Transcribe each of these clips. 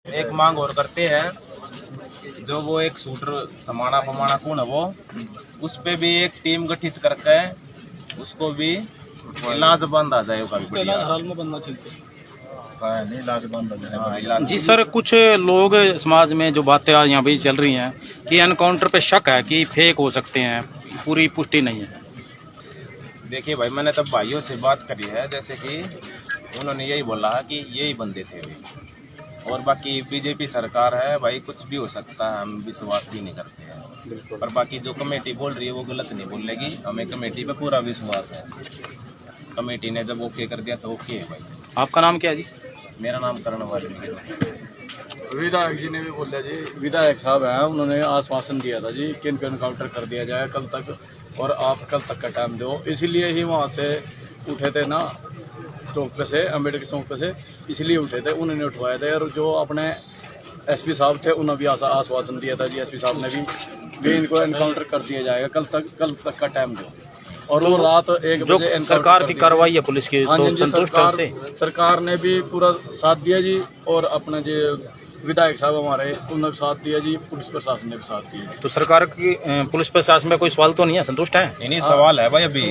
एक मांग और करते हैं, जो वो एक शूटर समाना पमाना कौन है वो, उस पे भी एक टीम गठित करके उसको भी इलाज बंद आ जाएगा। जी सर, कुछ लोग समाज में जो बातें आज यहाँ भी चल रही हैं कि एनकाउंटर पे शक है कि फेक हो सकते हैं, पूरी पुष्टि नहीं है। देखिए भाई, मैंने तब भाइयों से बात करी है, जैसे कि उन्होंने यही बोला है कि यही बंदे थे वे, और बाकी बीजेपी सरकार है भाई, कुछ भी हो सकता है, हम विश्वास भी नहीं करते हैं। पर बाकी जो कमेटी बोल रही है वो गलत नहीं बोलेगी, हमें कमेटी पे पूरा विश्वास है। कमेटी ने जब ओके कर दिया तो ओके है भाई। आपका नाम क्या है जी? मेरा नाम करण वाल्मीकि। विधायक जी ने भी बोला जी, विधायक साहब हैं, उन्होंने आश्वासन दिया था जी कि इनको एनकाउंटर कर दिया जाए कल तक, और आप कल तक का टाइम दो। इसीलिए ही वहाँ से उठे थे ना, चौक पे से, अम्बेडकर चौक पे से, इसलिए उठे थे, उन्होंने उठवाए थे। और जो अपने एसपी साहब थे उन्होंने भी आश्वासन दिया था जी, एसपी साहब ने भी इनको एनकाउंटर कर दिया जाएगा कल तक का टाइम दो। और वो रात 1 जो बजे सरकार की कार्रवाई है पुलिस की, हाँ तो जी, संतुष्ट है सरकार ने भी पूरा साथ दिया जी, और अपने जो विधायक साहब हमारे उन्होंने भी साथ दिया जी, पुलिस प्रशासन ने भी साथ दिया। तो सरकार की पुलिस प्रशासन में कोई सवाल तो नहीं है, संतुष्ट है? नहीं, सवाल है भाई। अभी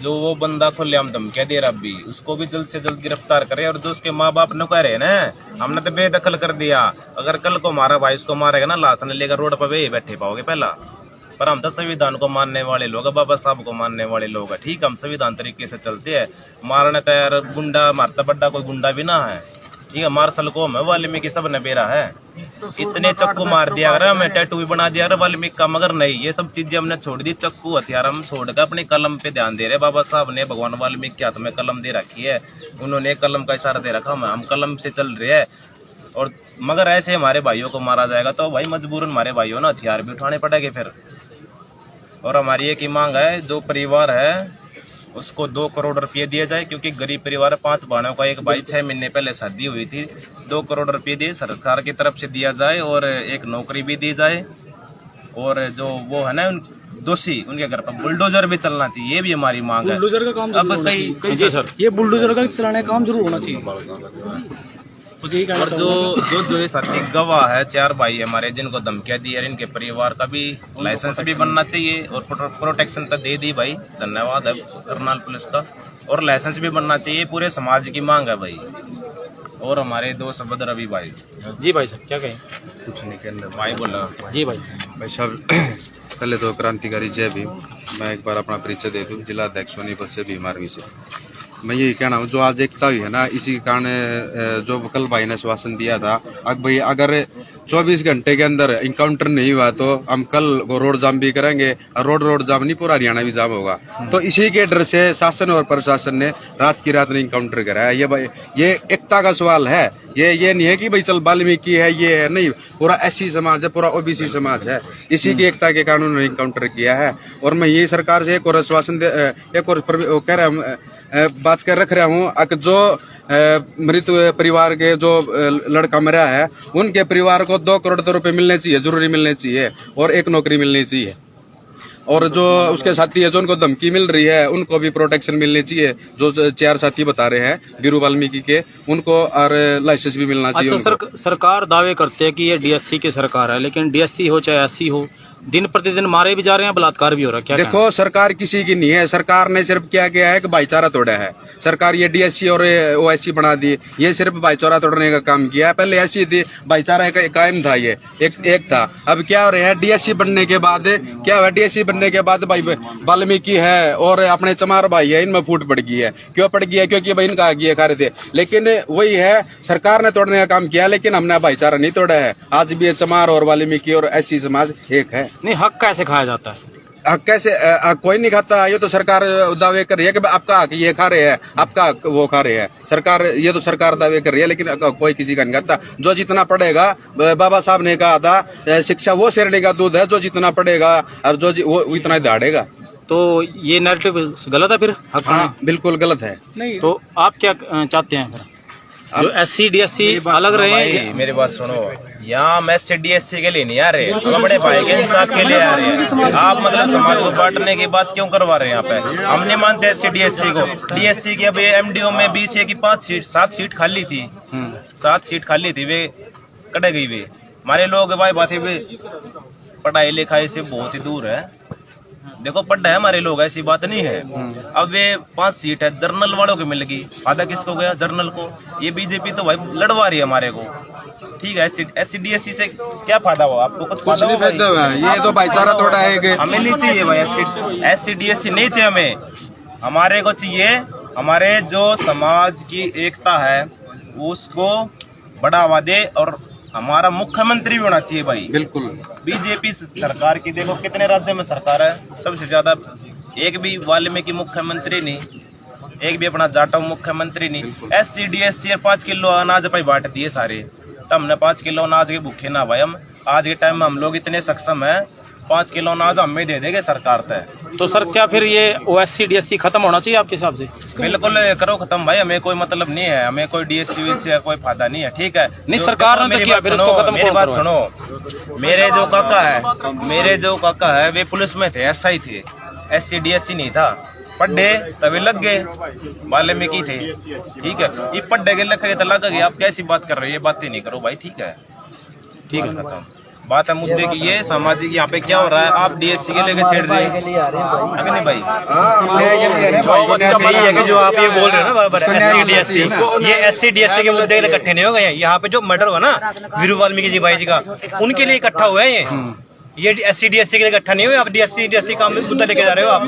जो वो बंदा खुलेआम धमकियां दे रहा, अभी उसको भी जल्द से जल्द गिरफ्तार करे। और जो उसके माँ बाप ने कह रहे हैं ना, हमने तो बेदखल कर दिया, अगर कल को मारा भाई, उसको मारेगा ना, लाश ने लेकर रोड पर वे बैठे पाओगे पहला। पर हम तो संविधान को मानने वाले लोग, बाबा साहब को मानने वाले लोग हैं, ठीक है, हम संविधान तरीके से चलते हैं। मारने तो यार गुंडा मारता बड्डा कोई गुंडा भी ना है, ठीक है, मार्शल को मैं वाल्मीकि सब ने बेरा है, इतने चक्कू मार दिया, अगर हमें टैटू भी बना दिया वाल्मीकि का, मगर नहीं, ये सब चीजें हमने छोड़ दी, चक्कू हथियार हम छोड़कर अपनी कलम पे ध्यान दे रहे। बाबा साहब ने भगवान वाल्मीकि के हाथ में कलम दे रखी है, उन्होंने कलम का इशारा दे रखा, हम कलम से चल रहे हैं। और मगर ऐसे हमारे भाइयों को मारा जाएगा तो भाई मजबूरन हमारे भाइयों ने हथियार भी उठाने पड़ेंगे फिर। और हमारी एक ही मांग है, जो परिवार है उसको 2 करोड़ रुपये दिए जाए, क्योंकि गरीब परिवार है, 5 भाइयों का एक भाई 6 महीने पहले शादी हुई थी। 2 करोड़ रुपये दिए सरकार की तरफ से दिया जाए, और एक नौकरी भी दी जाए। और जो वो है ना दोषी, उनके घर पर बुलडोजर भी चलना चाहिए, ये भी हमारी मांग है। बुलडोजर का काम अब कई जी सर, ये बुलडोजर का चलाने का काम जरूर होना चाहिए। और जो ये साथी गवाह है, 4 भाई हमारे जिनको धमकियां दी है, इनके परिवार का भी लाइसेंस भी बनना चाहिए, और प्रोटेक्शन तो दे दी भाई, धन्यवाद है करनाल पुलिस का, और लाइसेंस भी बनना चाहिए, पूरे समाज की मांग है भाई। और हमारे दोस्त बदर रवि भाई। जी भाई साहब क्या कहें? कुछ नहीं कहना भाई बोला जी भाई साहब। पहले तो क्रांतिकारी जय भीम। मैं एक बार अपना परिचय दे दूं, जिला अध्यक्ष सोनीपत से भीम आर्मी से। मैं यही कहना हूँ, जो आज एकता हुई है ना, इसी के कारण जो कल भाई ने आश्वासन दिया था, भाई अगर 24 घंटे के अंदर इनकाउंटर नहीं हुआ तो हम कल रोड जाम भी करेंगे, और रोड जाम नहीं, पूरा हरियाणा भी जाम होगा। तो इसी के डर से शासन और प्रशासन ने रात की रात ने इनकाउंटर कराया। ये भाई ये एकता का सवाल है, ये नहीं है कि भाई चल वाल्मीकि है, ये है नहीं, पूरा एससी समाज है, पूरा ओबीसी समाज है, इसी की एकता के कारण उन्होंने इनकाउंटर किया है। और मैं ये सरकार से एक और आश्वासन एक और कह रहा हूँ, बात कर रख रहा हूँ, जो मृत परिवार के जो लड़का मरा है, उनके परिवार को 2 करोड़ रुपए मिलने चाहिए, जरूरी मिलने चाहिए, और एक नौकरी मिलनी चाहिए। और जो उसके साथी है, जो उनको धमकी मिल रही है, उनको भी प्रोटेक्शन मिलनी चाहिए। जो 4 साथी बता रहे हैं वीरू वाल्मीकि के, उनको और लाइसेंस भी मिलना चाहिए। अच्छा सरकार दावे करते हैं कि ये डीएससी की सरकार है, लेकिन डीएससी हो चाहे एससी हो, दिन प्रतिदिन मारे भी जा रहे हैं, बलात्कार भी हो रहा है। क्या देखो, सरकार किसी की नहीं है, सरकार ने सिर्फ क्या किया है कि भाईचारा तोड़ा है। सरकार ये डीएससी और ओएससी बना दी, ये सिर्फ भाईचारा तोड़ने का काम किया है। पहले ऐसी थी, भाईचारा कायम था, ये एक था। अब क्या हो रहा है, डीएससी बनने के बाद क्या हुआ, डीएससी बनने के बाद भाई वाल्मीकि है और अपने चमार भाई है, इनमें फूट पड़ गई है। क्यों पड़ गई है? क्योंकि भाई इनका आगे खा रहे थे। लेकिन वही है, सरकार ने तोड़ने का काम किया, लेकिन हमने भाईचारा नहीं तोड़ा है। आज भी चमार और वाल्मीकि और एससी समाज एक है। नहीं, हक कैसे खाया जाता है? हक कैसे कोई नहीं खाता। ये तो सरकार दावे कर रही है कि आपका हक ये खा रहे हैं, आपका हक वो खा रहे हैं। सरकार, ये तो सरकार दावे कर रही है, लेकिन कोई किसी का नहीं खाता। जो जितना पढ़ेगा, बाबा साहब ने कहा था, शिक्षा वो शेरनी का दूध है, जो जितना पढ़ेगा और वो इतना ही दाढ़ेगा। तो ये नैरेटिव गलत है फिर? हक हाँ, बिल्कुल गलत है। नहीं तो आप क्या चाहते हैं फिर? जो SC/DSC अलग रहे हैं। मेरी बात सुनो, यहाँ हम SC/DSC के लिए नहीं आ रहे, हम अपने भाई के इंसाफ के लिए आ रहे हैं। आप मतलब समाज को बांटने की बात क्यों करवा रहे हैं यहाँ पे? हम नहीं मानते SC/DSC को। DSC की अब MDO में BCA की 7 सीट खाली थी, 7 सीट खाली थी, वे कट गई। वे हमारे लोग भाई बात वे पढ़ाई लिखाई से बहुत ही दूर है। देखो पढ़ा है हमारे लोग, ऐसी बात नहीं है। अब वे 5 सीट है जर्नल वालों को मिल गई, फायदा किसको गया? जर्नल को। ये बीजेपी तो भाई लड़वा रही है हमारे को, ठीक है। SC/DSC से क्या फायदा हुआ आपको? कुछ नहीं फायदा हुआ, ये तो भाईचारा तोड़ा है। हमें नहीं चाहिए भाई SC/DSC नहीं चाहिए हमें। हमारे को चाहिए हमारे जो समाज की एकता है उसको बढ़ावा दे, और हमारा मुख्यमंत्री भी होना चाहिए भाई। बिल्कुल। बीजेपी सरकार की देखो कितने राज्यों में सरकार है, सबसे ज्यादा एक भी वाल्मीकि मुख्यमंत्री नहीं, एक भी अपना जाटव मुख्यमंत्री नहीं। SC/DSC और 5 किलो अनाज भाई बांट दिए सारे, तब हमने 5 किलो अनाज के भूखे ना भाई। हम आज के टाइम में हम लोग इतने सक्षम है, 5 किलो अनाज हमें दे देंगे सरकार तय। तो सर क्या फिर ये SC/DSC खत्म होना चाहिए आपके हिसाब से? बिल्कुल करो खत्म भाई, हमें कोई मतलब नहीं है, हमें कोई DSC से कोई फायदा नहीं है, ठीक है। नहीं सरकार ने तो किया, फिर उसको खत्म मेरी बात सुनो, मेरे जो काका है वे पुलिस में थे, SI थे, SC/DSC नहीं था। पढ़े तभी लग गए, वाल्मीकि थे, ठीक है। ये पढ़े के लग गए तो लग गए। आप कैसी बात कर रहे हो? ये बातें नहीं करो भाई, ठीक है, ठीक है, खत्म बात है। मुद्दे की ये सामाजिक यहाँ पे क्या हो रहा है, आप DSC के लेके छेड़ रहे हैं नहीं भाई? है कि जो आप ये बोल रहे हो ना SC/DSC, ये SC/DSC के मुद्दे के लिए इकट्ठे नहीं हो गए। यहाँ पे जो मर्डर हुआ ना वीरू वाल्मीकि जी भाई जी का, उनके लिए इकट्ठा हुआ है ये SC/DSC के लिए इकट्ठा नहीं हुआ। आप DSC का मुद्दा लेके जा रहे हो आप।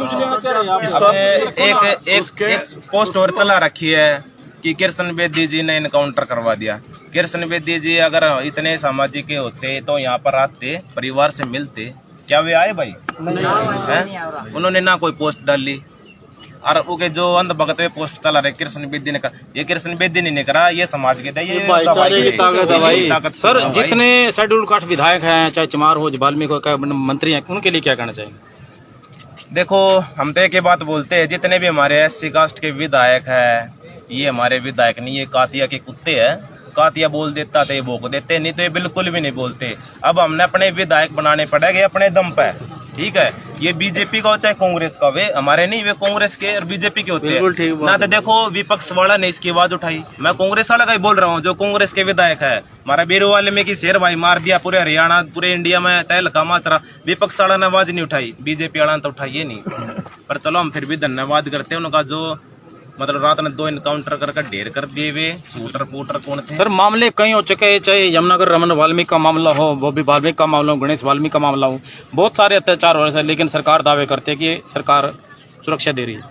एक पोस्ट और चला रखी है कि कृष्ण बेदी जी ने इनकाउंटर करवा दिया। कृष्ण बेदी जी अगर इतने सामाजिक होते तो यहाँ पर आते, परिवार से मिलते, क्या वे आए भाई? नहीं। उन्होंने ना कोई पोस्ट डाली, और उनके जो अंध भगत पोस्ट चला रहे कृष्ण बेदी ने करा, ये कृष्ण बेदी ने नहीं करा, ये समाज के ताकत। सर जितने शेड्यूल कास्ट विधायक हैं, चाहे चमार हो, वाल्मीकि मंत्री हैं, उनके लिए क्या कहना चाहेंगे? देखो हम तो एक ही बात बोलते हैं, जितने भी हमारे SC कास्ट के विधायक है, ये हमारे विधायक नहीं, ये कातिया के कुत्ते हैं। कातिया बोल देता तो ये भोंक देते, नहीं तो ये बिल्कुल भी नहीं बोलते। अब हमने अपने विधायक बनाने पड़ेंगे अपने दम पे, ठीक है। ये बीजेपी का हो चाहे कांग्रेस का, वे हमारे नहीं, वे कांग्रेस के और बीजेपी के होते हैं ना। तो देखो विपक्ष वाला ने इसकी आवाज उठाई, मैं कांग्रेस वाला का ही बोल रहा हूँ, जो कांग्रेस के विधायक है। हमारा वीरू वाल्मीकि शेर भाई मार दिया, पूरे हरियाणा पूरे इंडिया में तहलका माचरा, विपक्ष वाला ने आवाज नहीं उठाई, बीजेपी वाला ने तो उठाई नहीं। पर चलो हम फिर भी धन्यवाद करते हैं उनका, जो मतलब रात में 2 इनकाउंटर करके ढेर कर दिए वे शूटर पूटर कौन थे। सर मामले कई हो चुके हैं, चाहे यमुनागर रमन वाल्मीकि का मामला हो, बॉबी वाल्मीकि का मामला हो, गणेश वाल्मीकि का मामला हो, बहुत सारे अत्याचार हो रहे हैं, लेकिन सरकार दावे करते हैं कि सरकार सुरक्षा दे रही है।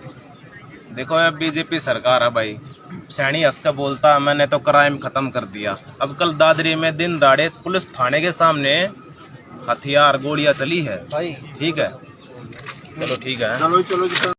देखो अब बीजेपी सरकार है भाई, सैनी हंस का बोलता है मैंने तो क्राइम खत्म कर दिया। अब कल दादरी में दिन दाड़े पुलिस थाने के सामने हथियार गोलियां चली है, ठीक है। चलो ठीक है।